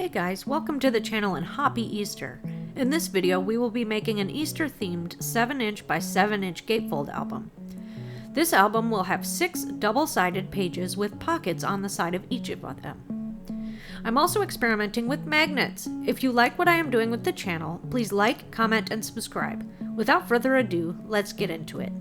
Hey guys, welcome to the channel and Hoppy Easter. In this video we will be making an Easter themed 7" by 7" gatefold album. This album will have 6 double-sided pages with pockets on the side of each of them. I'm also experimenting with magnets. If you like what I am doing with the channel, please like, comment, and subscribe. Without further ado, let's get into it.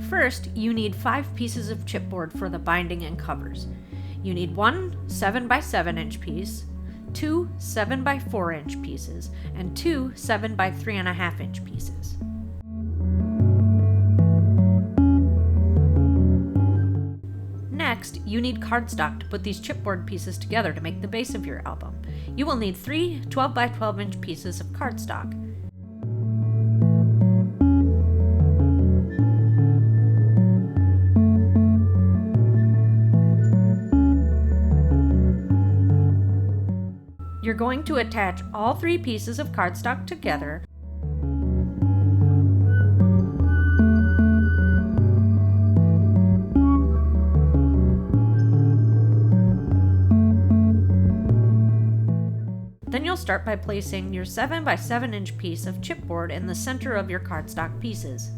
First, you need 5 pieces of chipboard for the binding and covers. You need 1 7 by 7" piece, 2 7 by 4" pieces, and 2 7 by 3.5" pieces. Next, you need cardstock to put these chipboard pieces together to make the base of your album. You will need 3 12 by 12" pieces of cardstock. You're going to attach all 3 pieces of cardstock together. Then you'll start by placing your 7 by 7" piece of chipboard in the center of your cardstock pieces.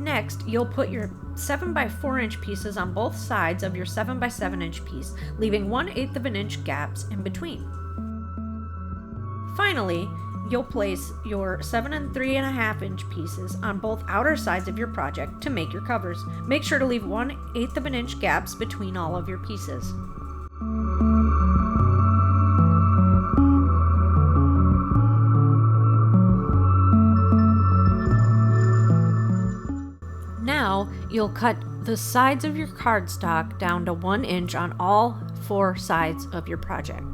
Next, you'll put your 7 by 4" pieces on both sides of your 7 by 7" piece, leaving 1/8 inch gaps in between. Finally, you'll place your 7 and 3.5" pieces on both outer sides of your project to make your covers. Make sure to leave 1/8 inch gaps between all of your pieces. Now, you'll cut the sides of your cardstock down to 1 inch on all 4 sides of your project.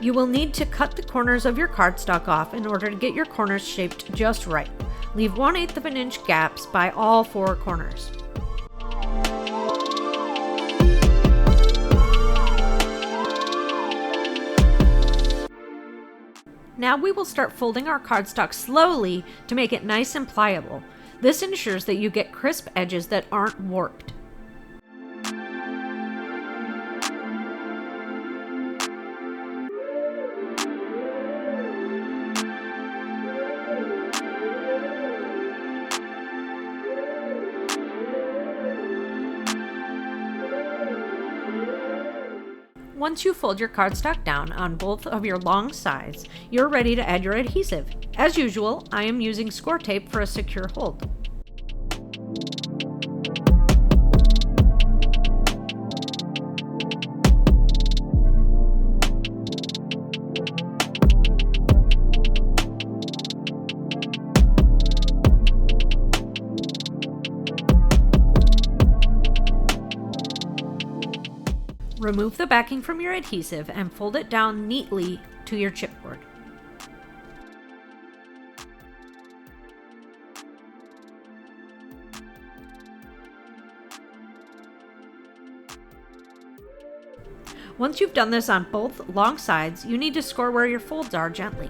You will need to cut the corners of your cardstock off in order to get your corners shaped just right. Leave 1/8 inch gaps by all 4 corners. Now we will start folding our cardstock slowly to make it nice and pliable. This ensures that you get crisp edges that aren't warped. Once you fold your cardstock down on both of your long sides, you're ready to add your adhesive. As usual, I am using score tape for a secure hold. Remove the backing from your adhesive and fold it down neatly to your chipboard. Once you've done this on both long sides, you need to score where your folds are gently.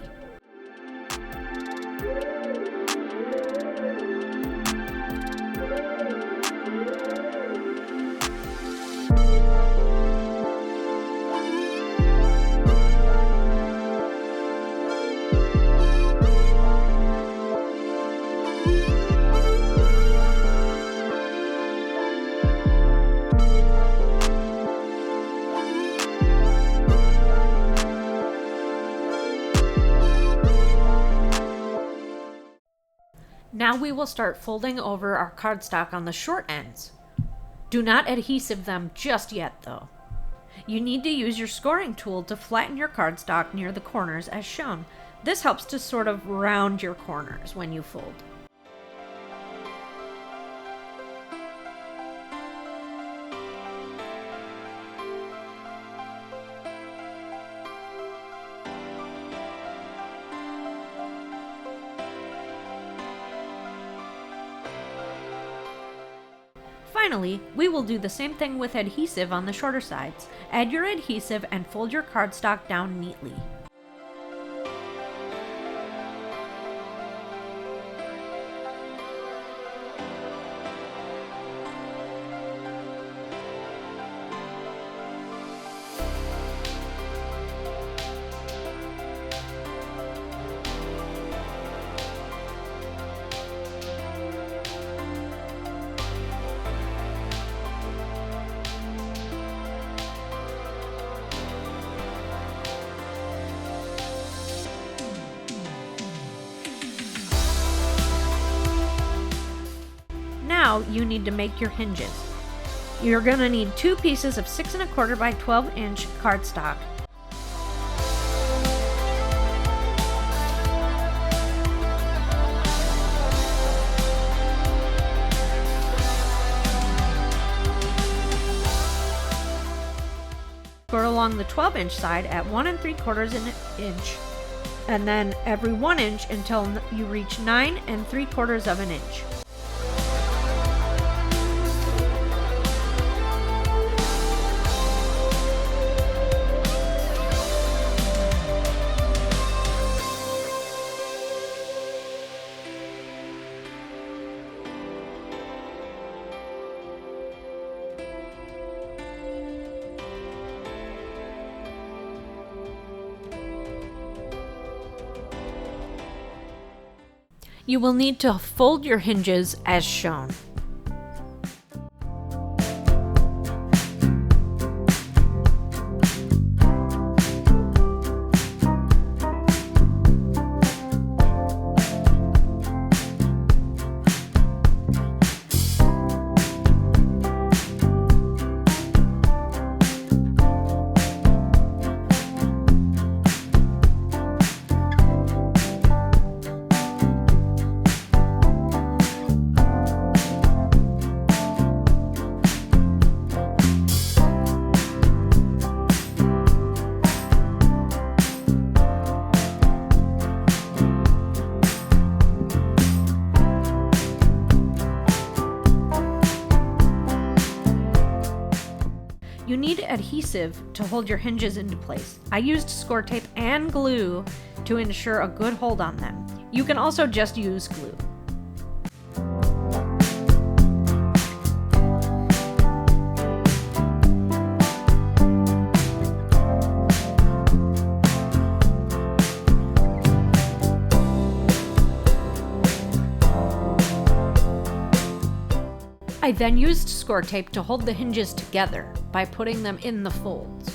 Now we will start folding over our cardstock on the short ends. Do not adhesive them just yet though. You need to use your scoring tool to flatten your cardstock near the corners as shown. This helps to sort of round your corners when you fold. Finally, we will do the same thing with adhesive on the shorter sides. Add your adhesive and fold your cardstock down neatly. Now you need to make your hinges. You're going to need 2 pieces of 6 1/4 by 12 inch cardstock. Score along the 12 inch side at 1 3/4 inch, and then every 1 inch until you reach 9 3/4 inch. You will need to fold your hinges as shown. You need adhesive to hold your hinges into place. I used score tape and glue to ensure a good hold on them. You can also just use glue. I then used score tape to hold the hinges together by putting them in the folds.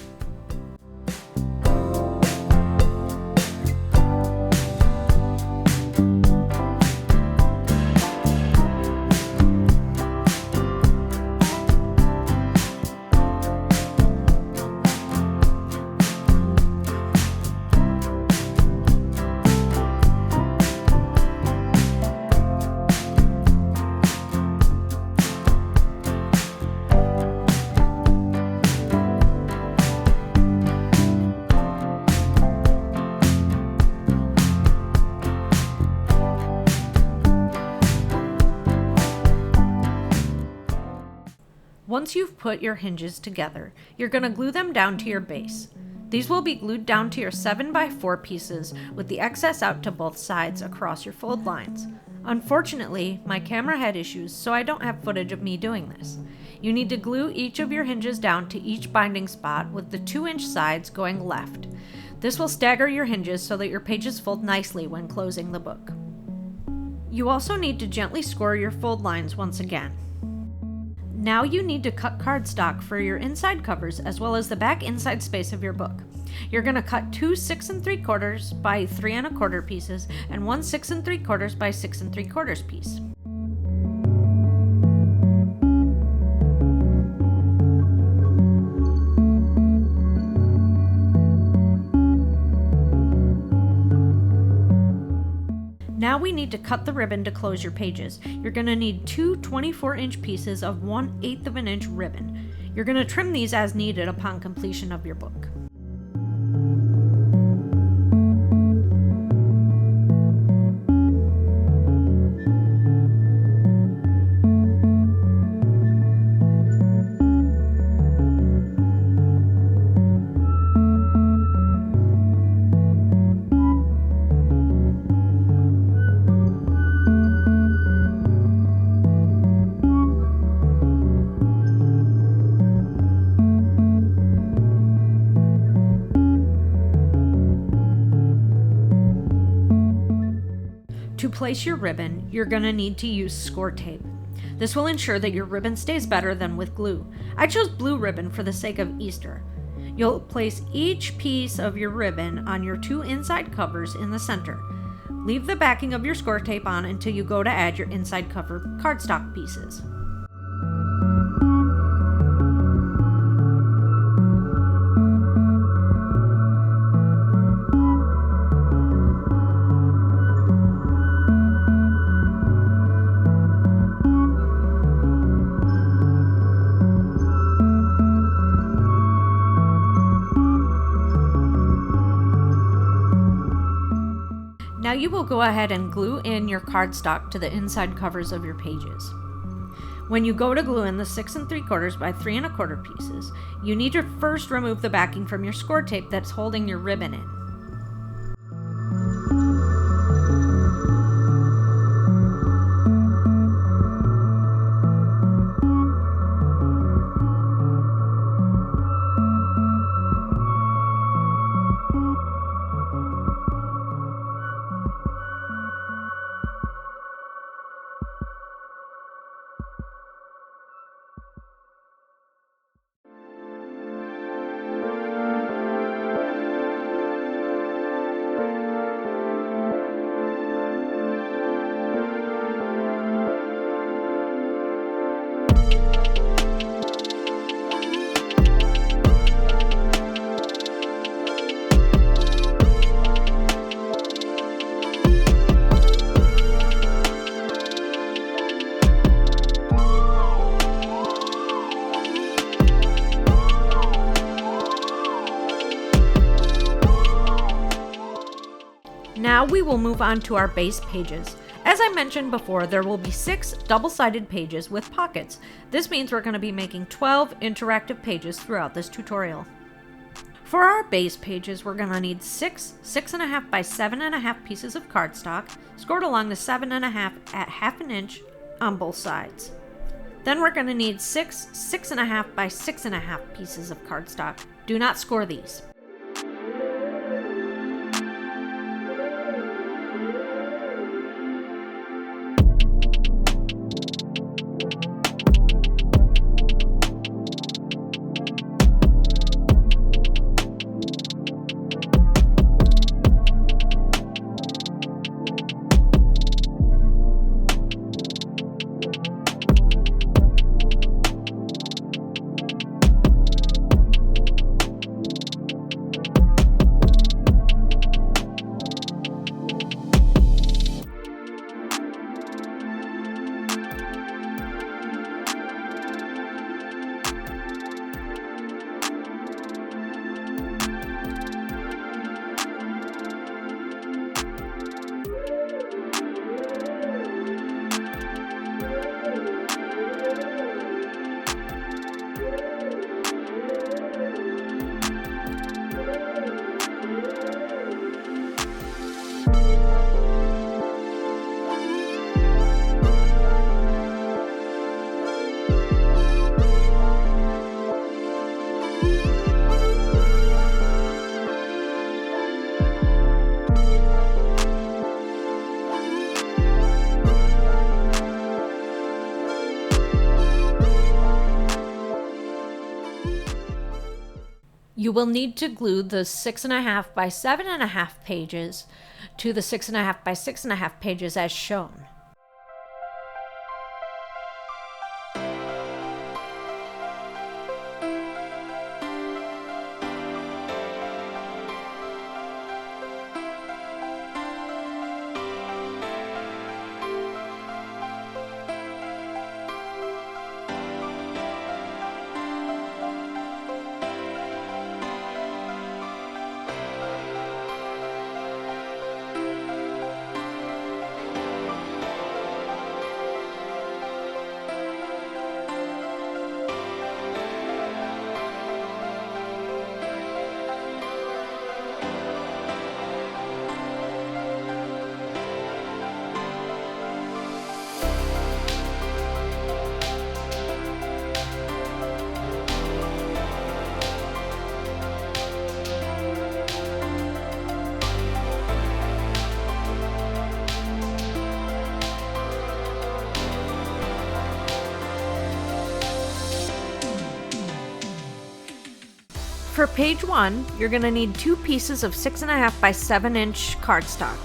Once you've put your hinges together, you're going to glue them down to your base. These will be glued down to your 7x4 pieces with the excess out to both sides across your fold lines. Unfortunately, my camera had issues, so I don't have footage of me doing this. You need to glue each of your hinges down to each binding spot with the 2-inch sides going left. This will stagger your hinges so that your pages fold nicely when closing the book. You also need to gently score your fold lines once again. Now you need to cut cardstock for your inside covers as well as the back inside space of your book. You're going to cut 2 6 3/4 by 3 1/4 pieces and 1 6 3/4 by 6 3/4 piece. Now we need to cut the ribbon to close your pages. You're going to need 2 24-inch pieces of 1/8 of an inch ribbon. You're going to trim these as needed upon completion of your book. To place your ribbon, you're going to need to use score tape. This will ensure that your ribbon stays better than with glue. I chose blue ribbon for the sake of Easter. You'll place each piece of your ribbon on your 2 inside covers in the center. Leave the backing of your score tape on until you go to add your inside cover cardstock pieces. Now you will go ahead and glue in your cardstock to the inside covers of your pages. When you go to glue in the 6 3/4 by 3 1/4 pieces, you need to first remove the backing from your score tape that's holding your ribbon in. Now we will move on to our base pages. As I mentioned before, there will be 6 double-sided pages with pockets. This means we're going to be making 12 interactive pages throughout this tutorial. For our base pages, we're going to need 6 6.5 by 7.5 pieces of cardstock, scored along the 7.5 at 1/2 inch on both sides. Then we're going to need 6 6.5 by 6.5 pieces of cardstock. Do not score these. You will need to glue the 6.5 by 7.5 pages to the 6.5 by 6.5 pages as shown. For page 1, you're going to need 2 pieces of 6.5 by 7 inch cardstock.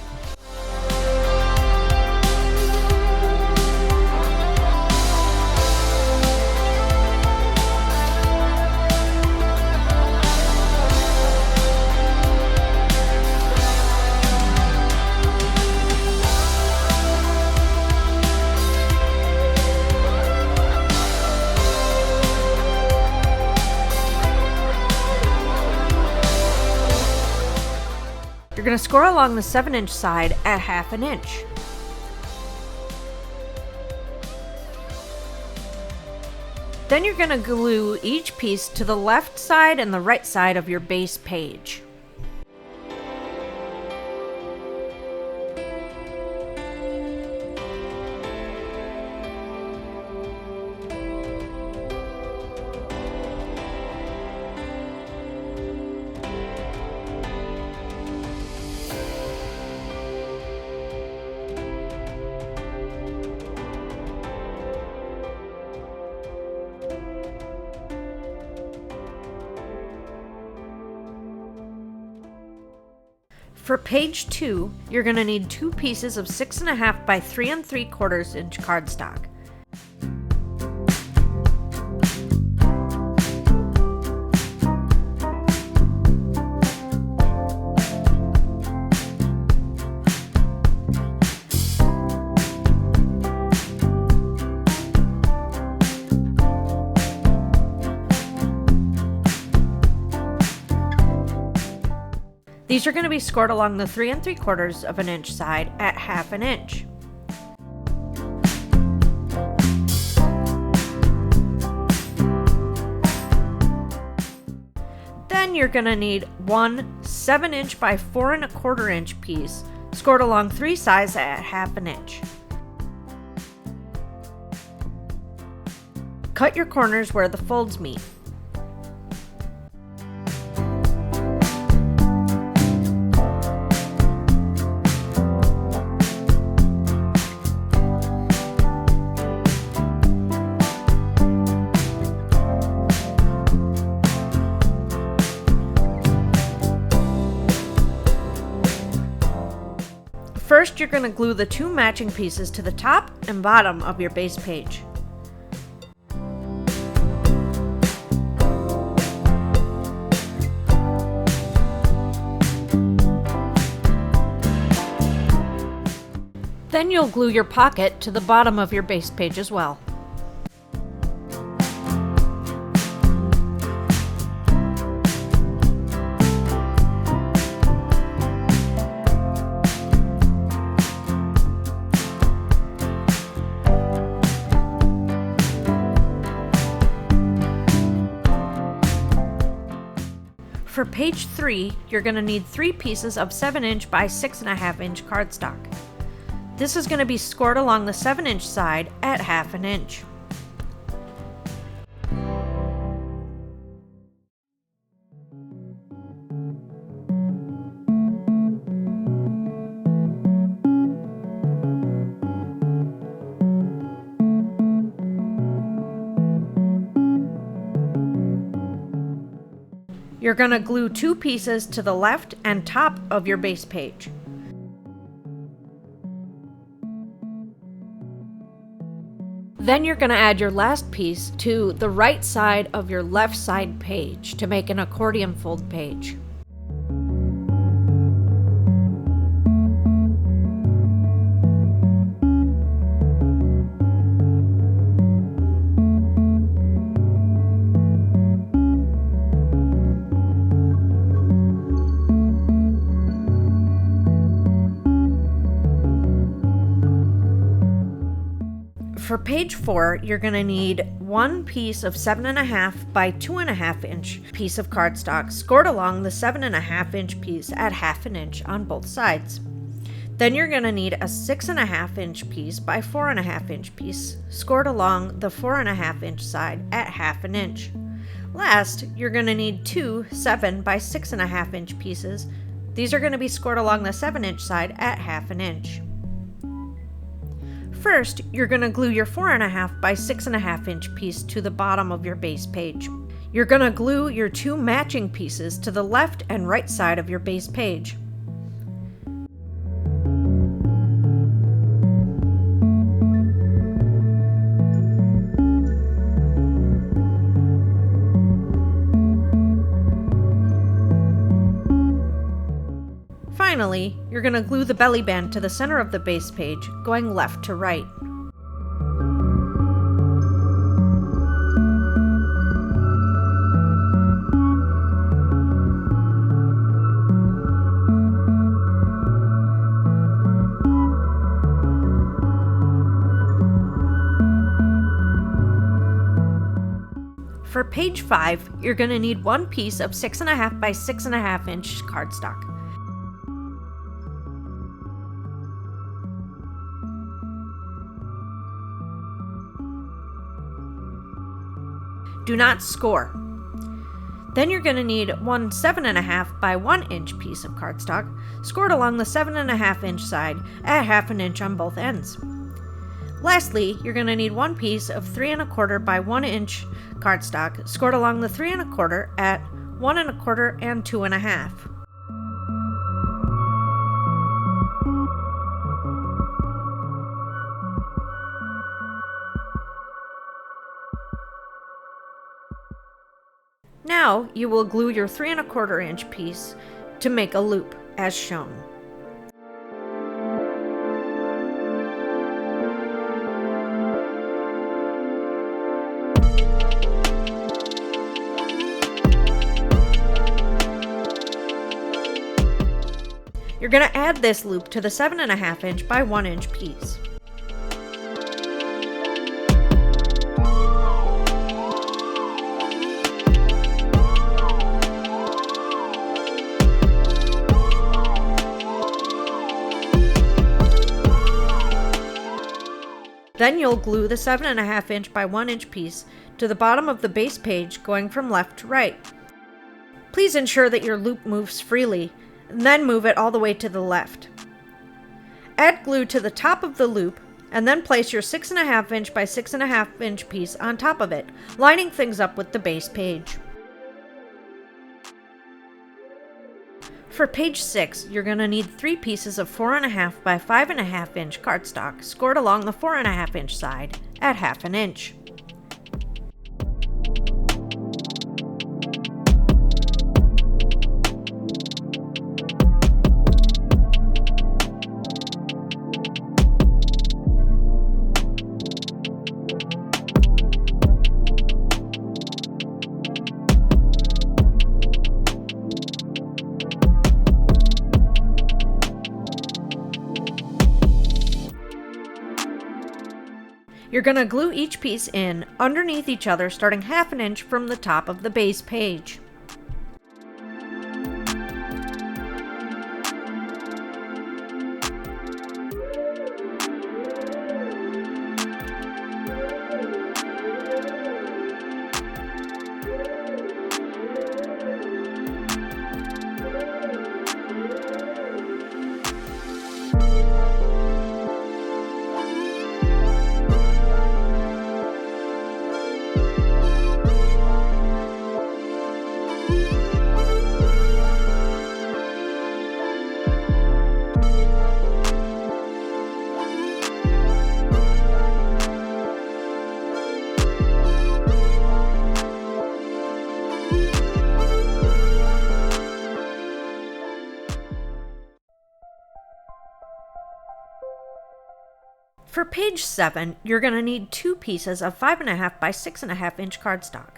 You're going to score along the 7-inch side at 1/2 inch. Then you're going to glue each piece to the left side and the right side of your base page. For page 2, you're going to need 2 pieces of 6.5 by 3 3/4 inch cardstock. These are going to be scored along the 3 3/4 inch side at 1/2 inch. Then you're going to need one 7-inch by 4 1/4 inch piece scored along 3 sides at 1/2 inch. Cut your corners where the folds meet. First, you're going to glue the 2 matching pieces to the top and bottom of your base page. Then you'll glue your pocket to the bottom of your base page as well. For page 3, you're going to need 3 pieces of 7-inch by 6.5 inch cardstock. This is going to be scored along the 7-inch side at 1/2 inch. You're going to glue 2 pieces to the left and top of your base page. Then you're going to add your last piece to the right side of your left side page to make an accordion fold page. For page 4, you're going to need 1 piece of 7.5 by 2.5 inch piece of cardstock scored along the 7.5 inch piece at 1/2 inch on both sides. Then you're going to need a 6.5 inch piece by 4.5 inch piece scored along the 4.5 inch side at 1/2 inch. Last, you're going to need 2 7 by 6.5 inch pieces. These are going to be scored along the 7 inch side at 1/2 inch. First, you're going to glue your 4.5 by 6.5 inch piece to the bottom of your base page. You're going to glue your 2 matching pieces to the left and right side of your base page. Finally, you're going to glue the belly band to the center of the base page, going left to right. For page 5, you're going to need 1 piece of 6.5 by 6.5 inch cardstock. Do not score. Then you're going to need 1 7.5 by 1 inch piece of cardstock scored along the 7.5 inch side at 1/2 inch on both ends. Lastly, you're going to need 1 piece of 3.25 by 1 inch cardstock scored along the 3.25 at 1.25 and 2.5. Now you will glue your 3.25 inch piece to make a loop as shown. You're going to add this loop to the 7.5 inch by 1 inch piece. Then you'll glue the 7.5 inch by 1 inch piece to the bottom of the base page going from left to right. Please ensure that your loop moves freely, and then move it all the way to the left. Add glue to the top of the loop, and then place your 6.5 inch by 6.5 inch piece on top of it, lining things up with the base page. For page 6, you're going to need 3 pieces of 4.5 by 5.5 inch cardstock scored along the 4.5 inch side at 1/2 inch. You're going to glue each piece in underneath each other, starting 1/2 inch from the top of the base page. For page 7, you're going to need 2 pieces of 5.5 by 6.5 inch cardstock.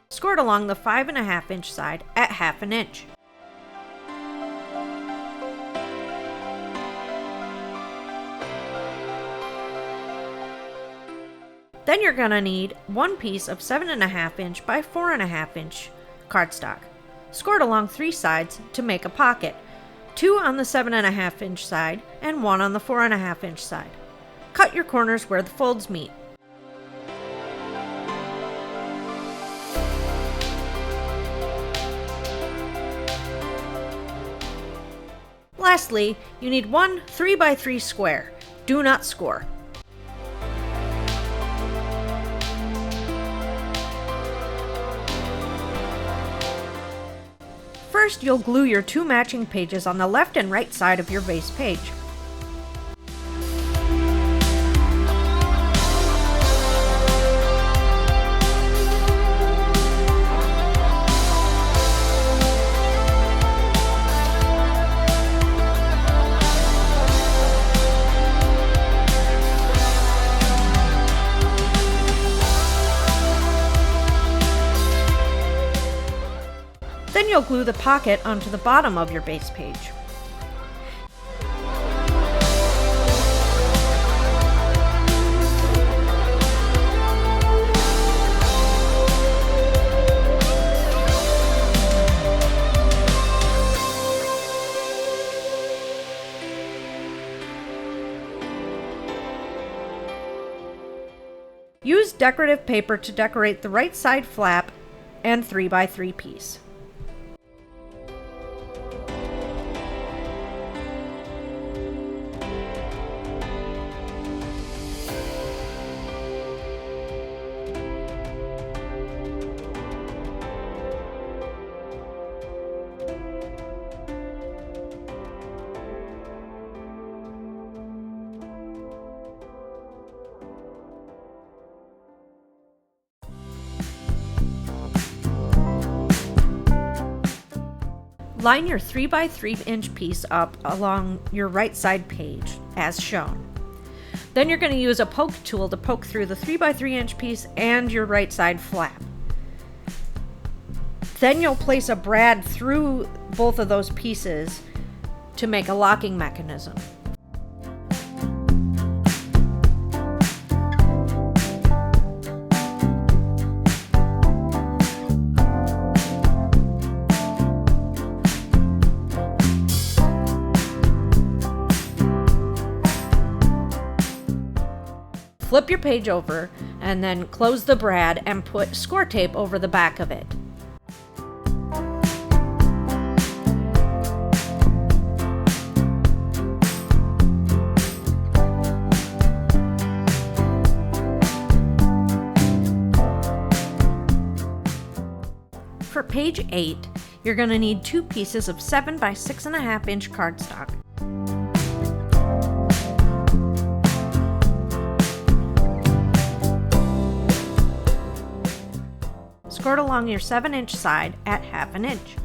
Score it along the 5.5 inch side at 1/2 inch. Then you're going to need 1 piece of 7.5 inch by 4.5 inch cardstock. Score it along 3 sides to make a pocket, 2 on the 7.5 inch side and 1 on the 4.5 inch side. Cut your corners where the folds meet. Lastly, you need 1 3x3 square. Do not score. First, you'll glue your 2 matching pages on the left and right side of your base page. Then you'll glue the pocket onto the bottom of your base page. Use decorative paper to decorate the right side flap and 3x3 piece. Line your 3x3 inch piece up along your right side page, as shown. Then you're going to use a poke tool to poke through the 3x3 inch piece and your right side flap. Then you'll place a brad through both of those pieces to make a locking mechanism. Flip your page over and then close the brad and put score tape over the back of it. For page 8, you're going to need 2 pieces of 7 by 6.5 inch cardstock. Score it along your 7 inch side at 1/2 inch.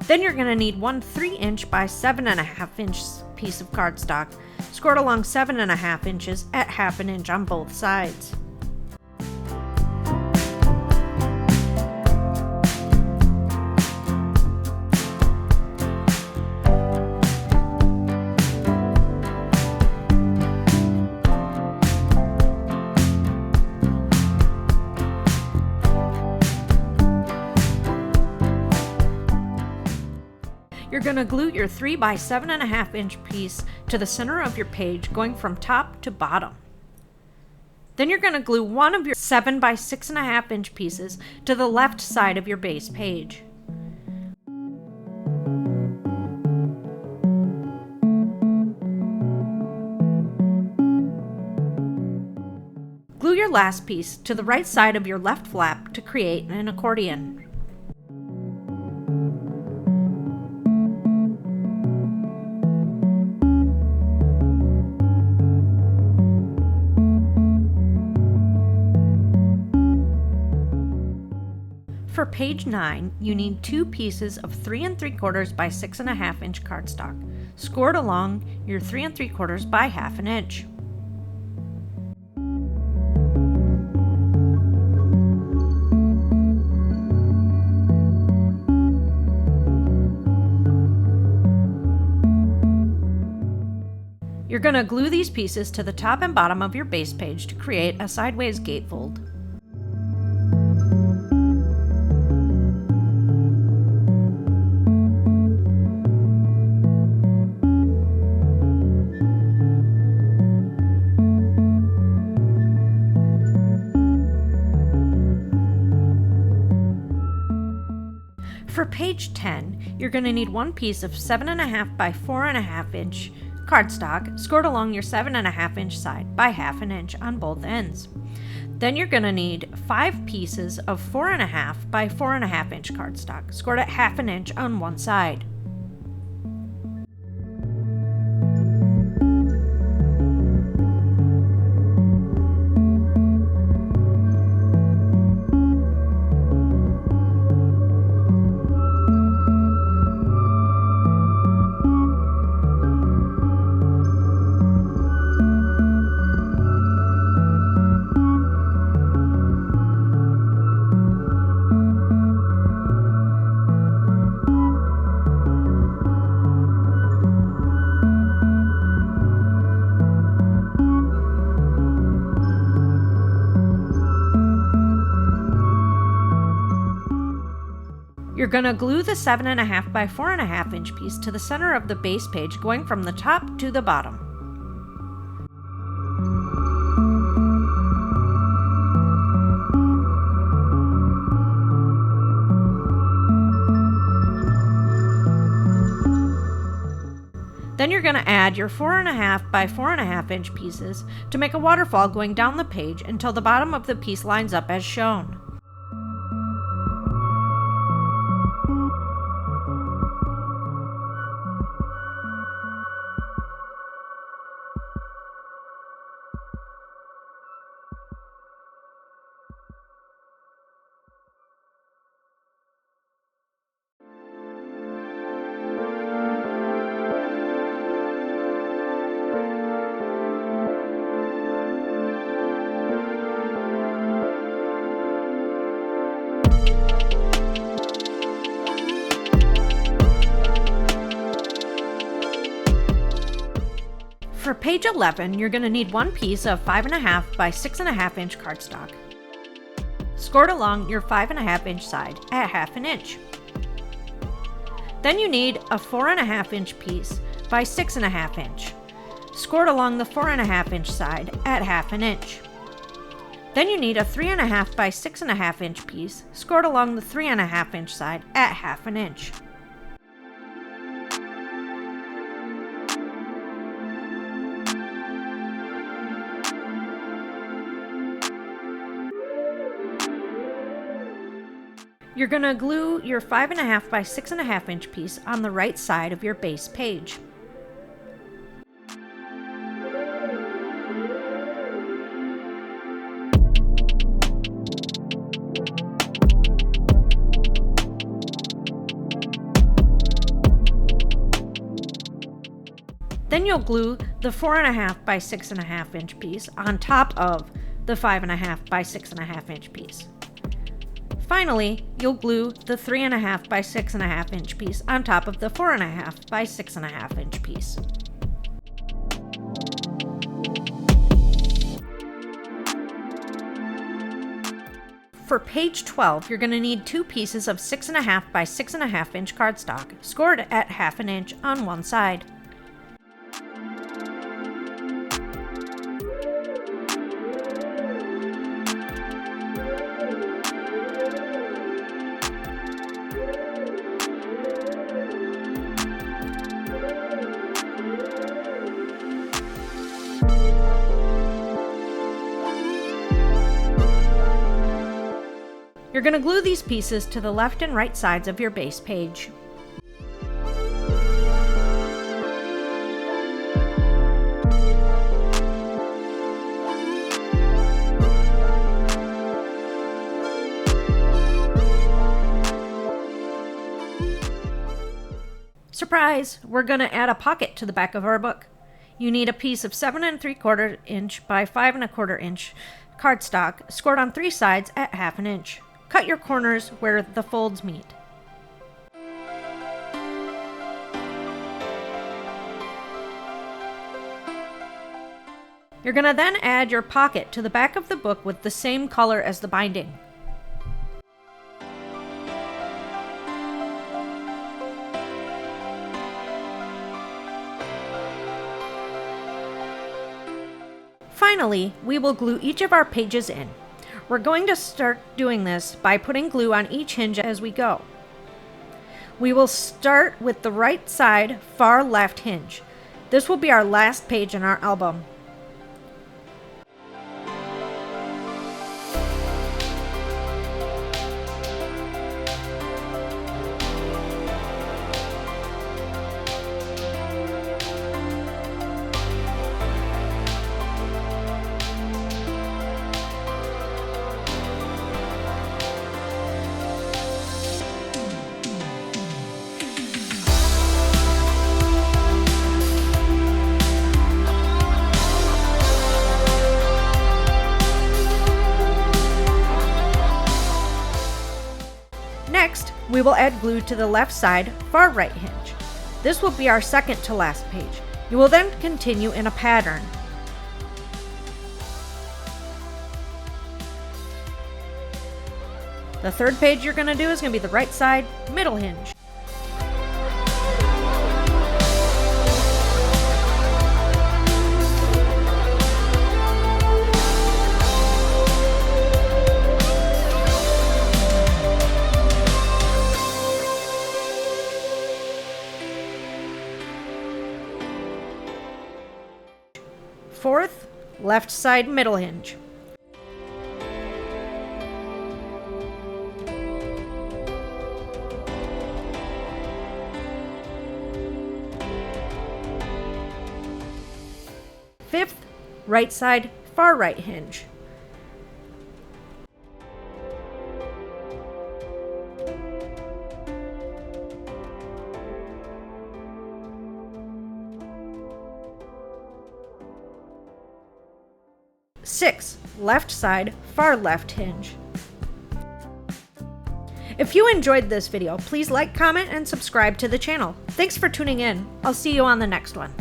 Then you're going to need 1 3 inch by 7.5 inch piece of cardstock. Score it along 7.5 inches at 1/2 inch on both sides. You're going to glue your 3 by 7.5 inch piece to the center of your page, going from top to bottom. Then you're going to glue one of your 7 by 6.5 inch pieces to the left side of your base page. Glue your last piece to the right side of your left flap to create an accordion. For page 9, you need 2 pieces of 3 3/4 by 6 1/2 inch cardstock, scored along your 3 3/4 by 1/2 inch. You're going to glue these pieces to the top and bottom of your base page to create a sideways gatefold. For page 10, you're going to need 1 piece of 7 1/2 by 4 1/2 inch cardstock, scored along your 7 1/2 inch side by 1/2 inch on both ends. Then you're going to need 5 pieces of 4 1/2 by 4 1/2 inch cardstock, scored at 1/2 inch on one side. You're going to glue the 7 1/2 by 4 1/2 inch piece to the center of the base page, going from the top to the bottom. Then you're going to add your 4 1/2 by 4 1/2 inch pieces to make a waterfall going down the page until the bottom of the piece lines up as shown. For page 11, you're going to need 1 piece of 5 1/2 by 6 1/2 inch cardstock, scored along your 5 1/2 inch side at 1/2 inch. Then you need a 4 1/2 inch piece by 6 1/2 inch, scored along the 4 1/2 inch side at 1/2 inch. Then you need a 3 1/2 by 6 1/2 inch piece, scored along the 3 1/2 inch side at 1/2 inch. You're going to glue your 5 1/2 by 6 1/2 inch piece on the right side of your base page. Then you'll glue the 4 1/2 by 6 1/2 inch piece on top of the 5 1/2 by 6 1/2 inch piece. Finally, you'll glue the 3 1/2 by 6 1/2 inch piece on top of the 4 1/2 by 6 1/2 inch piece. For page 12, you're going to need 2 pieces of 6 1/2 by 6 1/2 inch cardstock, scored at 1/2 inch on one side. You're going to glue these pieces to the left and right sides of your base page. Surprise! We're going to add a pocket to the back of our book. You need a piece of 7 3/4 inch by 5 1/4 inch cardstock scored on 3 sides at 1/2 inch. Cut your corners where the folds meet. You're going to then add your pocket to the back of the book with the same color as the binding. Finally, we will glue each of our pages in. We're going to start doing this by putting glue on each hinge as we go. We will start with the right side far left hinge. This will be our last page in our album. Next, we will add glue to the left side, far right hinge. This will be our second to last page. You will then continue in a pattern. The third page you're going to do is going to be the right side, middle hinge. Fourth, left side middle hinge. Fifth, right side far right hinge. Sixth, left side, far left hinge. If you enjoyed this video, please like, comment, and subscribe to the channel. Thanks for tuning in. I'll see you on the next one.